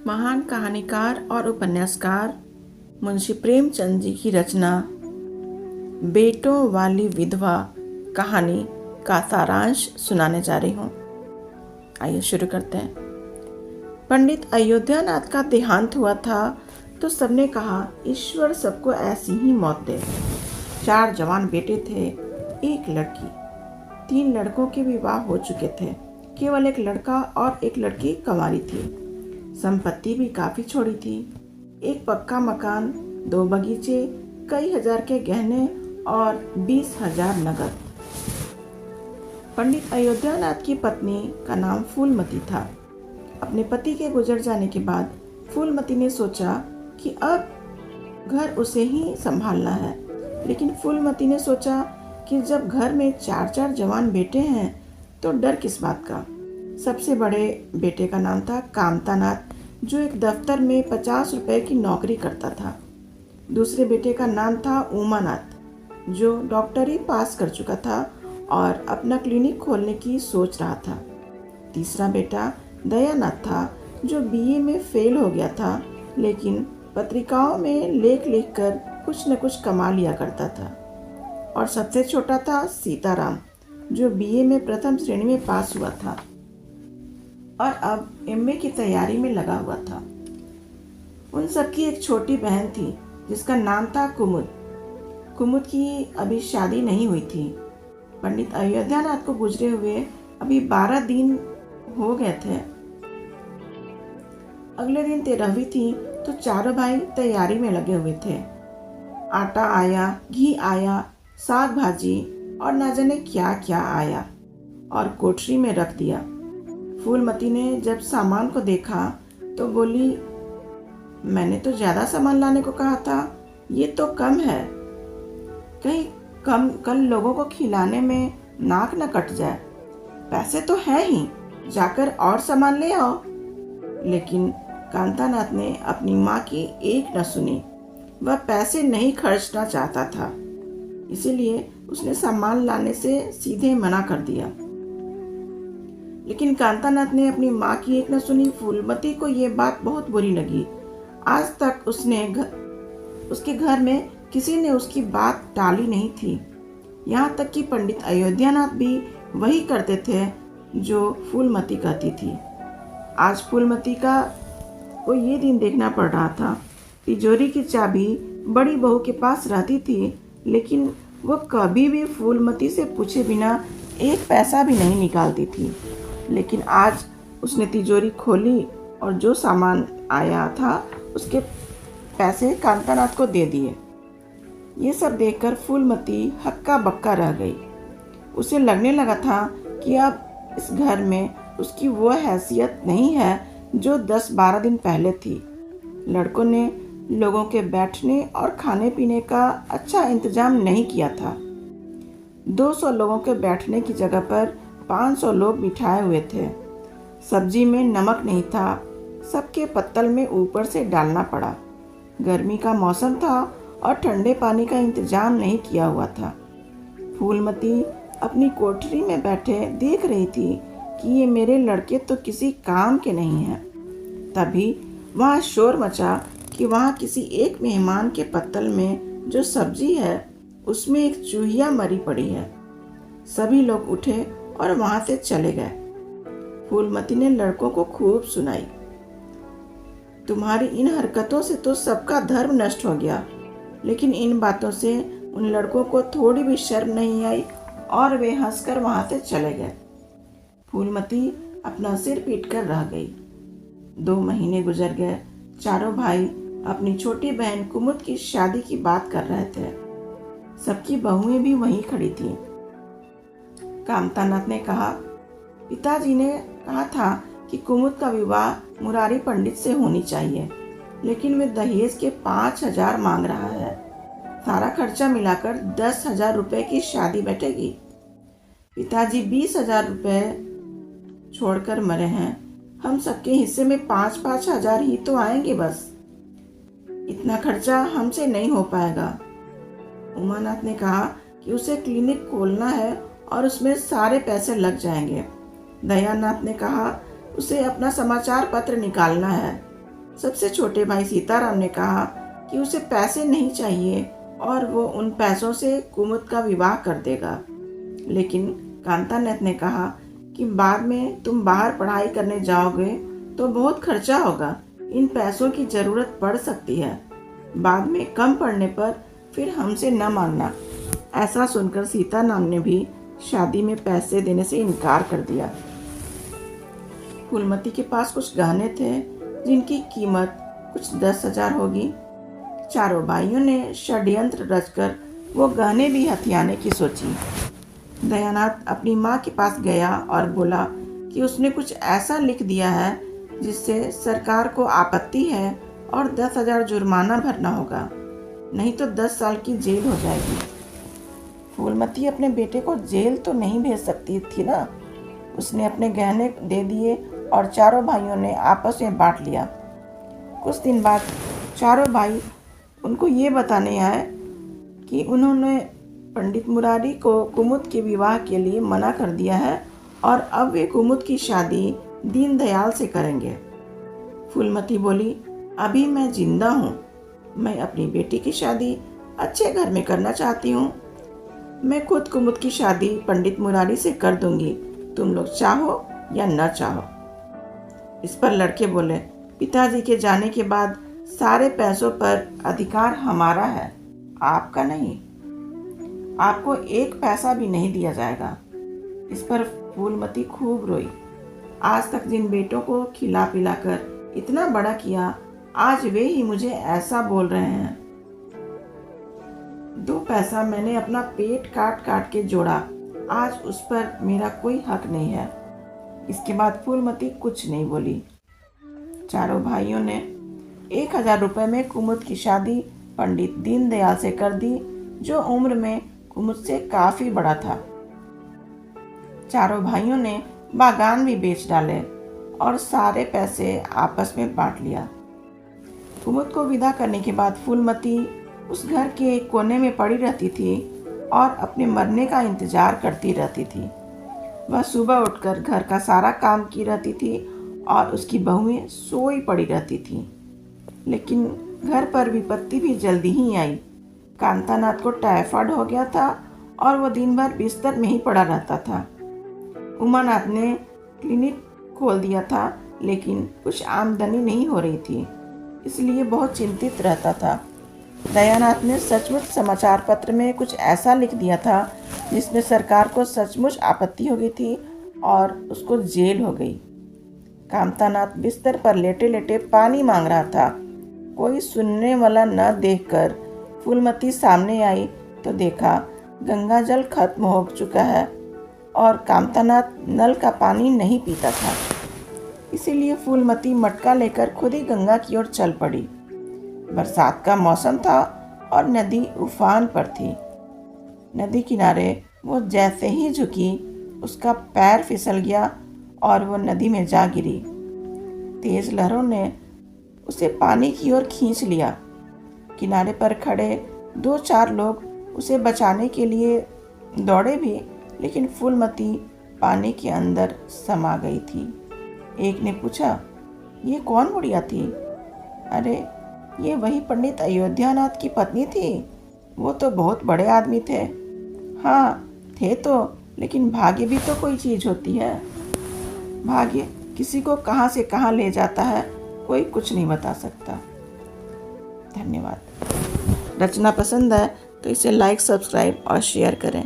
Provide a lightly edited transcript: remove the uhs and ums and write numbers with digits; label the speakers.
Speaker 1: महान कहानीकार और उपन्यासकार मुंशी प्रेमचंद जी की रचना बेटों वाली विधवा कहानी का सारांश सुनाने जा रही हूँ। आइए शुरू करते हैं। पंडित अयोध्यानाथ का देहांत हुआ था तो सबने कहा ईश्वर सबको ऐसी ही मौत दे। 4 जवान बेटे थे, 1 लड़की। 3 लड़कों के विवाह हो चुके थे, केवल 1 लड़का और 1 लड़की कंवारी थी। संपत्ति भी काफी छोड़ी थी, 1 पक्का मकान, 2 बगीचे, कई हजार के गहने और 20,000 नगद। पंडित अयोध्यानाथ की पत्नी का नाम फूलमती था। अपने पति के गुजर जाने के बाद फूलमती ने सोचा कि अब घर उसे ही संभालना है। लेकिन फूलमती ने सोचा कि जब घर में 4 जवान बेटे हैं तो डर किस बात का। सबसे बड़े बेटे का नाम था कामतानाथ, जो एक दफ्तर में 50 रुपए की नौकरी करता था। दूसरे बेटे का नाम था उमानाथ, जो डॉक्टरी पास कर चुका था और अपना क्लिनिक खोलने की सोच रहा था। तीसरा बेटा दयानाथ था, जो बीए में फेल हो गया था, लेकिन पत्रिकाओं में लेख लिखकर कुछ न कुछ कमा लिया करता था। और सबसे छोटा था सीताराम, जो बीए में प्रथम श्रेणी में पास हुआ था और अब एमए की तैयारी में लगा हुआ था। उन सबकी एक छोटी बहन थी जिसका नाम था कुमुद। कुमुद की अभी शादी नहीं हुई थी। पंडित अयोध्यानाथ को गुजरे हुए अभी 12 दिन हो गए थे। अगले दिन 13वीं थी तो चारों भाई तैयारी में लगे हुए थे। आटा आया, घी आया, साग भाजी और ना जाने क्या क्या आया और कोठरी में रख दिया। फूलमती ने जब सामान को देखा तो बोली, मैंने तो ज्यादा सामान लाने को कहा था, ये तो कम है। कहीं कल लोगों को खिलाने में नाक न कट जाए। पैसे तो है ही, जाकर और सामान ले आओ। लेकिन कांतानाथ ने अपनी माँ की एक न सुनी। वह पैसे नहीं खर्चना चाहता था, इसीलिए उसने सामान लाने से सीधे मना कर दिया। लेकिन कांतानाथ ने अपनी माँ की एक न सुनी। फूलमती को ये बात बहुत बुरी लगी। आज तक उसके घर में किसी ने उसकी बात टाली नहीं थी। यहाँ तक कि पंडित अयोध्यानाथ भी वही करते थे जो फूलमती कहती थी। आज फूलमती को ये दिन देखना पड़ रहा था। तिजोरी की चाबी बड़ी बहू के पास रहती थी, लेकिन वो कभी भी फूलमती से पूछे बिना 1 पैसा भी नहीं निकालती थी। लेकिन आज उसने तिजोरी खोली और जो सामान आया था उसके पैसे कांतानाथ को दे दिए। ये सब देखकर फूलमती हक्का बक्का रह गई। उसे लगने लगा था कि अब इस घर में उसकी वो हैसियत नहीं है जो 10-12 दिन पहले थी। लड़कों ने लोगों के बैठने और खाने पीने का अच्छा इंतजाम नहीं किया था। 200 लोगों के बैठने की जगह पर 500 लोग बिठाए हुए थे। सब्जी में नमक नहीं था, सबके पत्तल में ऊपर से डालना पड़ा। गर्मी का मौसम था और ठंडे पानी का इंतजाम नहीं किया हुआ था। फूलमती अपनी कोठरी में बैठे देख रही थी कि ये मेरे लड़के तो किसी काम के नहीं हैं। तभी वहाँ शोर मचा कि वहाँ किसी एक मेहमान के पत्तल में जो सब्जी है उसमें एक चूहिया मरी पड़ी है। सभी लोग उठे और वहाँ से चले गए। फूलमती ने लड़कों को खूब सुनाई, तुम्हारी इन हरकतों से तो सबका धर्म नष्ट हो गया। लेकिन इन बातों से उन लड़कों को थोड़ी भी शर्म नहीं आई और वे हंसकर वहाँ से चले गए। फूलमती अपना सिर पीट कर रह गई। 2 महीने गुजर गए। चारों भाई अपनी छोटी बहन कुमुद की शादी की बात कर रहे थे। सबकी बहुएं भी वहीं खड़ी थीं। कामतानाथ ने कहा, पिताजी ने कहा था कि कुमुद का विवाह मुरारी पंडित से होनी चाहिए, लेकिन वे दहेज के 5,000 मांग रहा है। सारा खर्चा मिलाकर 10,000 रुपए की शादी बैठेगी। पिताजी 20,000 रुपए छोड़कर मरे हैं। हम सबके हिस्से में 5-5 हजार ही तो आएंगे बस। इतना खर्चा हमसे नहीं हो पाएगा। उमानाथ ने कहा कि उसे क्लिनिक खोलना है और उसमें सारे पैसे लग जाएंगे। दयानाथ ने कहा उसे अपना समाचार पत्र निकालना है। सबसे छोटे भाई सीताराम ने कहा कि उसे पैसे नहीं चाहिए और वो उन पैसों से कुमुद का विवाह कर देगा। लेकिन कांतानाथ ने कहा कि बाद में तुम बाहर पढ़ाई करने जाओगे तो बहुत खर्चा होगा, इन पैसों की ज़रूरत पड़ सकती है, बाद में कम पड़ने पर फिर हमसे न मांगना। ऐसा सुनकर सीताराम ने भी शादी में पैसे देने से इनकार कर दिया। फूलमती के पास कुछ गहने थे जिनकी कीमत कुछ 10,000 होगी। चारों भाइयों ने षड्यंत्र रचकर वो गहने भी हथियाने की सोची। दयानाथ अपनी माँ के पास गया और बोला कि उसने कुछ ऐसा लिख दिया है जिससे सरकार को आपत्ति है और 10,000 जुर्माना भरना होगा, नहीं तो 10 साल की जेल हो जाएगी। फूलमती अपने बेटे को जेल तो नहीं भेज सकती थी ना। उसने अपने गहने दे दिए और चारों भाइयों ने आपस में बांट लिया। कुछ दिन बाद चारों भाई उनको ये बताने आए कि उन्होंने पंडित मुरारी को कुमुद के विवाह के लिए मना कर दिया है और अब वे कुमुद की शादी दीनदयाल से करेंगे। फूलमती बोली, अभी मैं जिंदा हूँ, मैं अपनी बेटी की शादी अच्छे घर में करना चाहती हूँ। मैं खुद कुमुद की शादी पंडित मुरारी से कर दूंगी, तुम लोग चाहो या न चाहो। इस पर लड़के बोले, पिताजी के जाने के बाद सारे पैसों पर अधिकार हमारा है, आपका नहीं। आपको एक पैसा भी नहीं दिया जाएगा। इस पर फूलमती खूब रोई। आज तक जिन बेटों को खिला पिला कर इतना बड़ा किया, आज वे ही मुझे ऐसा बोल रहे हैं। 2 पैसा मैंने अपना पेट काट काट के जोड़ा, आज उस पर मेरा कोई हक नहीं है। इसके बाद फूलमती कुछ नहीं बोली। चारों भाइयों ने 1,000 रुपये में कुमुद की शादी पंडित दीनदयाल से कर दी, जो उम्र में कुमुद से काफ़ी बड़ा था। चारों भाइयों ने बागान भी बेच डाले और सारे पैसे आपस में बांट लिया। कुमुद को विदा करने के बाद फूलमती उस घर के कोने में पड़ी रहती थी और अपने मरने का इंतजार करती रहती थी। वह सुबह उठकर घर का सारा काम की रहती थी और उसकी बहुएं सोई पड़ी रहती थीं। लेकिन घर पर विपत्ति भी जल्दी ही आई। कांतानाथ को टाइफाइड हो गया था और वो दिन भर बिस्तर में ही पड़ा रहता था। उमानाथ ने क्लिनिक खोल दिया था, लेकिन कुछ आमदनी नहीं हो रही थी, इसलिए बहुत चिंतित रहता था। दयानाथ ने सचमुच समाचार पत्र में कुछ ऐसा लिख दिया था जिसमें सरकार को सचमुच आपत्ति हो गई थी और उसको जेल हो गई। कांतानाथ बिस्तर पर लेटे लेटे पानी मांग रहा था। कोई सुनने वाला न देखकर फूलमती सामने आई तो देखा गंगा जल खत्म हो चुका है और कांतानाथ नल का पानी नहीं पीता था। इसीलिए फूलमती मटका लेकर खुद ही गंगा की ओर चल पड़ी। बरसात का मौसम था और नदी उफान पर थी। नदी किनारे वो जैसे ही झुकी, उसका पैर फिसल गया और वो नदी में जा गिरी। तेज लहरों ने उसे पानी की ओर खींच लिया। किनारे पर खड़े 2-4 लोग उसे बचाने के लिए दौड़े भी, लेकिन फूलमती पानी के अंदर समा गई थी। एक ने पूछा, ये कौन बुढ़िया थी? अरे, ये वही पंडित अयोध्यानाथ की पत्नी थी। वो तो बहुत बड़े आदमी थे। हाँ थे तो, लेकिन भाग्य भी तो कोई चीज़ होती है। भाग्य किसी को कहाँ से कहाँ ले जाता है, कोई कुछ नहीं बता सकता। धन्यवाद। रचना पसंद है तो इसे लाइक, सब्सक्राइब और शेयर करें।